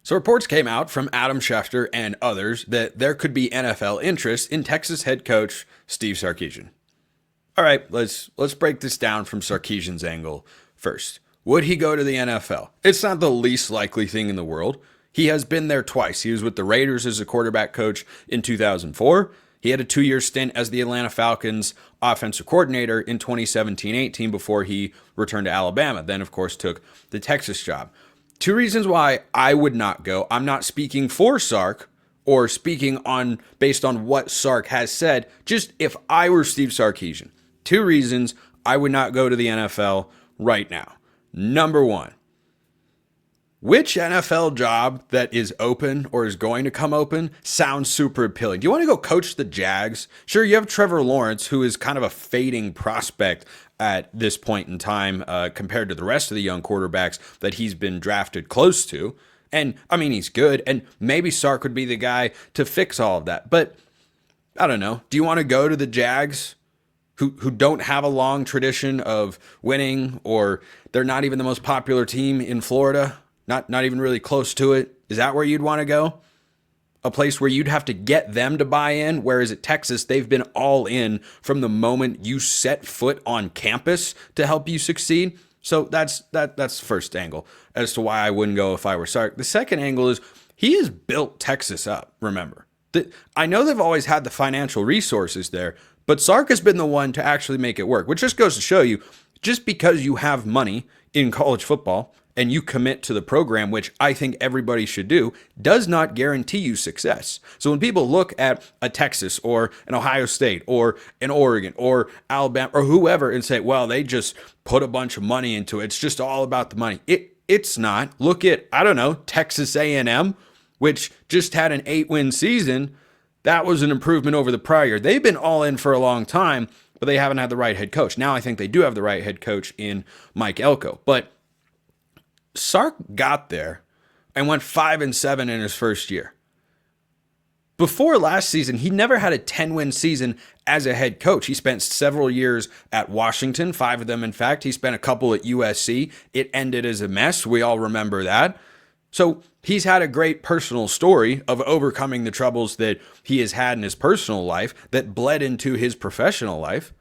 So reports came out from Adam Schefter and others that there could be NFL interest in Texas head coach Steve Sarkisian. All right, let's break this down from Sarkeesian's angle first. Would he go to the NFL? It's not the least likely thing in the world. He has been there twice. He was with the Raiders as a quarterback coach in 2004. He had a 2-year stint as the Atlanta Falcons offensive coordinator in 2017-18 before he returned to Alabama. Then, of course, took the Texas job. 2 reasons why I would not go. I'm not speaking for Sark or speaking on based on what Sark has said. Just if I were Steve Sarkisian, 2 reasons I would not go to the NFL right now. Number 1, which NFL job that is open or is going to come open sounds super appealing? Do you want to go coach the Jags? Sure, you have Trevor Lawrence, who is kind of a fading prospect at this point in time compared to the rest of the young quarterbacks that he's been drafted close to. And, I mean, he's good, and maybe Sark would be the guy to fix all of that. But, I don't know. Do you want to go to the Jags, who don't have a long tradition of winning, or they're not even the most popular team in Florida? Not even really close to it. Is that where you'd want to go? A place where you'd have to get them to buy in, whereas at Texas, they've been all in from the moment you set foot on campus to help you succeed. So that's the first angle as to why I wouldn't go if I were Sark. The second angle is he has built Texas up, remember. I know they've always had the financial resources there, but Sark has been the one to actually make it work, which just goes to show you, just because you have money in college football and you commit to the program, which I think everybody should do, does not guarantee you success. So when people look at a Texas or an Ohio State or an Oregon or Alabama or whoever and say, well, they just put a bunch of money into it, it's just all about the money. It's not. Look at, I don't know, Texas A&M, which just had an 8-win season. That was an improvement over the prior year. They've been all in for a long time, but they haven't had the right head coach. Now I think they do have the right head coach in Mike Elko. But Sark got there and went 5-7 in his first year. Before last season, he never had a 10-win season as a head coach. He spent several years at Washington, 5 of them, in fact. He spent a couple at USC. It ended as a mess. We all remember that. So he's had a great personal story of overcoming the troubles that he has had in his personal life that bled into his professional life.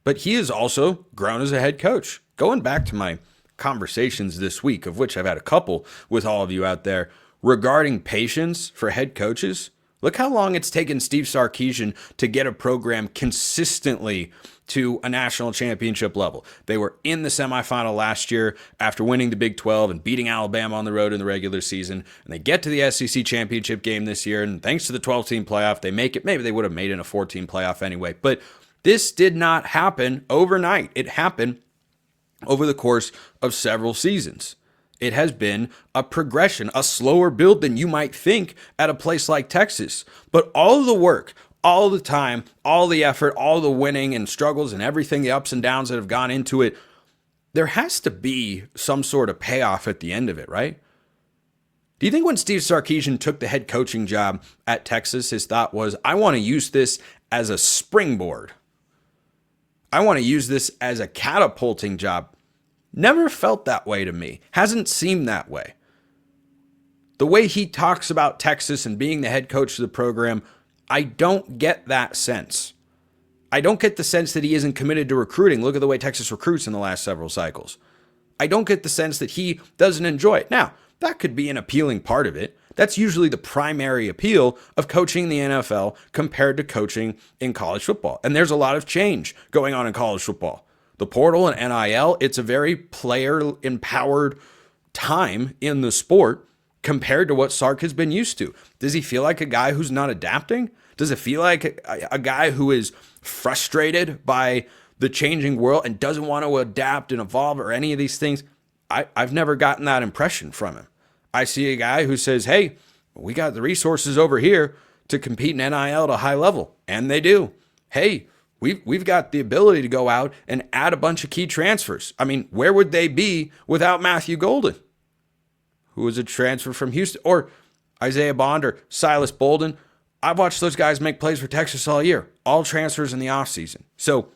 But he has also grown as a head coach. Going back to my conversations this week, of which I've had a couple with all of you out there, regarding patience for head coaches. Look how long it's taken Steve Sarkisian to get a program consistently to a national championship level. They were in the semifinal last year after winning the Big 12 and beating Alabama on the road in the regular season. And they get to the SEC championship game this year, and thanks to the 12-team playoff, they make it. Maybe they would have made it in a 14 playoff anyway. But this did not happen overnight. It happened over the course of several seasons. It has been a progression, a slower build than you might think at a place like Texas. But all of the work, all the time, all the effort, all the winning and struggles and everything, the ups and downs that have gone into it, there has to be some sort of payoff at the end of it, right? Do you think when Steve Sarkisian took the head coaching job at Texas, his thought was, I want to use this as a springboard. I want to use this as a catapulting job. Never felt that way to me. Hasn't seemed that way. The way he talks about Texas and being the head coach of the program, I don't get that sense. I don't get the sense that he isn't committed to recruiting. Look at the way Texas recruits in the last several cycles. I don't get the sense that he doesn't enjoy it. Now, that could be an appealing part of it. That's usually the primary appeal of coaching the NFL compared to coaching in college football. And there's a lot of change going on in college football. The portal and NIL, it's a very player-empowered time in the sport compared to what Sark has been used to. Does he feel like a guy who's not adapting? Does it feel like a guy who is frustrated by the changing world and doesn't want to adapt and evolve or any of these things? I've never gotten that impression from him. I see a guy who says, hey, we got the resources over here to compete in NIL at a high level. And they do. Hey, we've got the ability to go out and add a bunch of key transfers. I mean, where would they be without Matthew Golden, who was a transfer from Houston, or Isaiah Bond or Silas Bolden? I've watched those guys make plays for Texas all year, all transfers in the offseason. So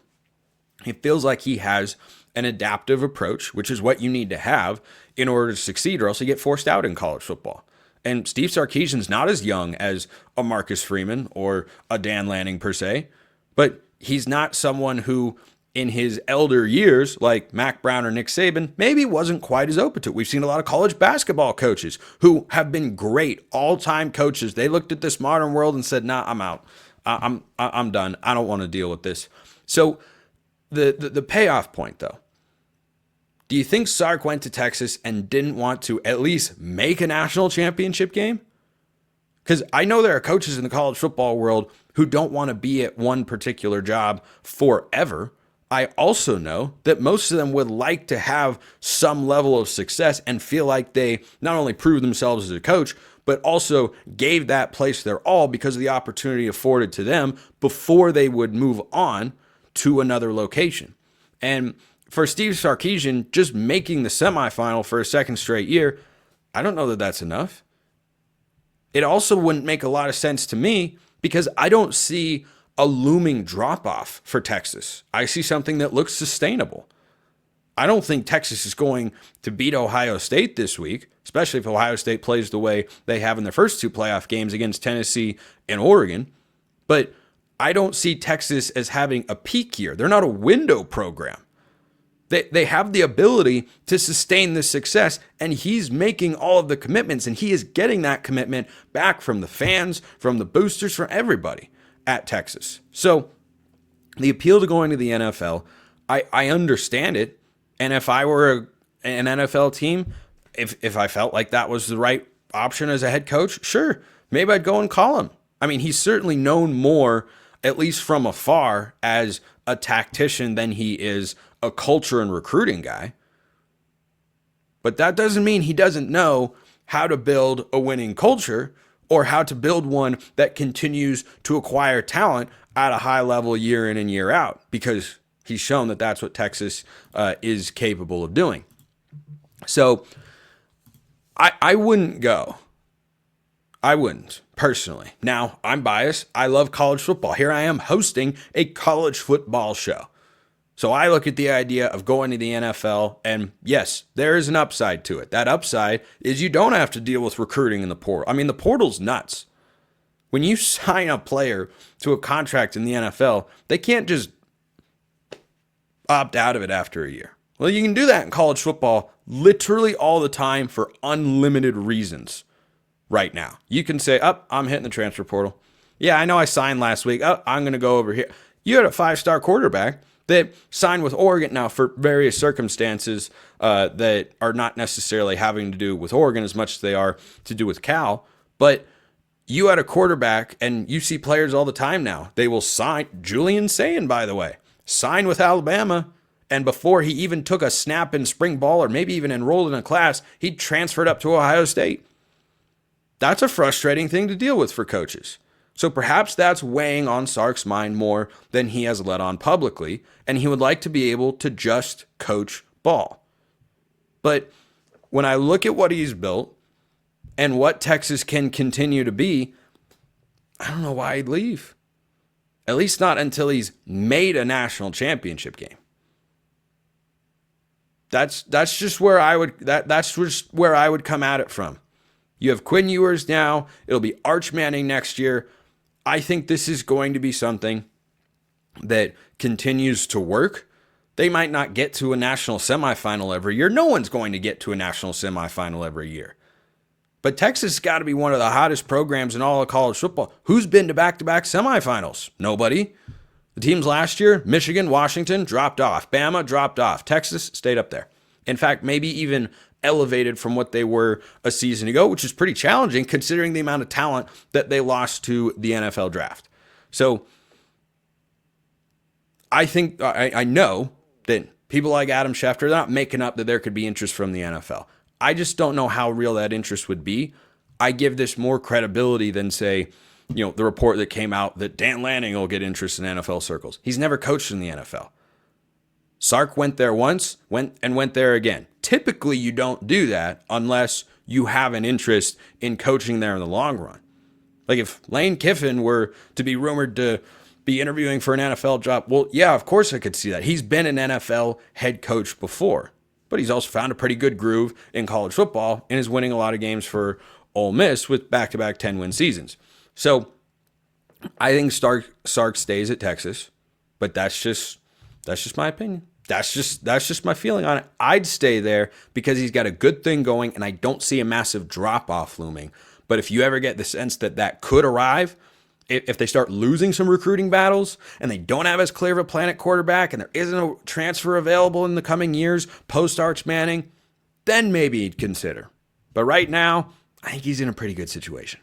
it feels like he has an adaptive approach, which is what you need to have in order to succeed, or else you get forced out in college football. And Steve Sarkisian's not as young as a Marcus Freeman or a Dan Lanning per se, but he's not someone who in his elder years, like Mac Brown or Nick Saban, maybe wasn't quite as open to it. We've seen a lot of college basketball coaches who have been great all-time coaches. They looked at this modern world and said, nah, I'm out. I'm done. I don't want to deal with this. So the payoff point, though, do you think Sark went to Texas and didn't want to at least make a national championship game? Because I know there are coaches in the college football world who don't want to be at one particular job forever. I also know that most of them would like to have some level of success and feel like they not only proved themselves as a coach, but also gave that place their all because of the opportunity afforded to them before they would move on to another location. And for Steve Sarkisian, just making the semifinal for a second straight year, I don't know that that's enough. It also wouldn't make a lot of sense to me because I don't see a looming drop-off for Texas. I see something that looks sustainable. I don't think Texas is going to beat Ohio State this week, especially if Ohio State plays the way they have in their first two playoff games against Tennessee and Oregon. But I don't see Texas as having a peak year. They're not a window program. They have the ability to sustain this success, and he's making all of the commitments, and he is getting that commitment back from the fans, from the boosters, from everybody at Texas. So the appeal to going to the NFL, I understand it. And if I were an NFL team, if I felt like that was the right option as a head coach, sure, maybe I'd go and call him. I mean, he's certainly known more, at least from afar, as a tactician than he is a culture and recruiting guy. But that doesn't mean he doesn't know how to build a winning culture or how to build one that continues to acquire talent at a high level year in and year out, because he's shown that that's what Texas is capable of doing. So I wouldn't go. I wouldn't, personally. Now, I'm biased. I love college football. Here I am hosting a college football show. So I look at the idea of going to the NFL, and yes, there is an upside to it. That upside is you don't have to deal with recruiting in the portal. I mean, the portal's nuts. When you sign a player to a contract in the NFL, they can't just opt out of it after a year. Well, you can do that in college football literally all the time for unlimited reasons right now. You can say, I'm hitting the transfer portal. Yeah, I know I signed last week. I'm going to go over here. You had a 5-star quarterback that signed with Oregon now for various circumstances that are not necessarily having to do with Oregon as much as they are to do with Cal. But you had a quarterback, and you see players all the time now. They will sign. Julian Sayin, by the way, signed with Alabama, and before he even took a snap in spring ball or maybe even enrolled in a class, he transferred up to Ohio State. That's a frustrating thing to deal with for coaches. So perhaps that's weighing on Sark's mind more than he has let on publicly, and he would like to be able to just coach ball. But when I look at what he's built and what Texas can continue to be, I don't know why he'd leave. At least not until he's made a national championship game. That's just where I would that's just where I would come at it from. You have Quinn Ewers now. It'll be Arch Manning next year. I think this is going to be something that continues to work. They might not get to a national semifinal every year. No one's going to get to a national semifinal every year. But Texas has got to be one of the hottest programs in all of college football. Who's been to back-to-back semifinals? Nobody. The teams last year, Michigan, Washington, dropped off. Bama dropped off. Texas stayed up there. In fact, maybe even elevated from what they were a season ago, which is pretty challenging considering the amount of talent that they lost to the NFL draft. So I think, I know that people like Adam Schefter, they're not making up that there could be interest from the NFL. I just don't know how real that interest would be. I give this more credibility than, say, the report that came out that Dan Lanning will get interest in NFL circles. He's never coached in the NFL. Sark went there once, went there again. Typically, you don't do that unless you have an interest in coaching there in the long run. Like if Lane Kiffin were to be rumored to be interviewing for an NFL job, well, yeah, of course I could see that. He's been an NFL head coach before, but he's also found a pretty good groove in college football and is winning a lot of games for Ole Miss with back-to-back 10-win seasons. So I think Sark stays at Texas, but that's just my opinion. That's just my feeling on it. I'd stay there because he's got a good thing going, and I don't see a massive drop-off looming. But if you ever get the sense that could arrive, if they start losing some recruiting battles and they don't have as clear of a plan at quarterback and there isn't a transfer available in the coming years post-Arch Manning, then maybe he'd consider. But right now, I think he's in a pretty good situation.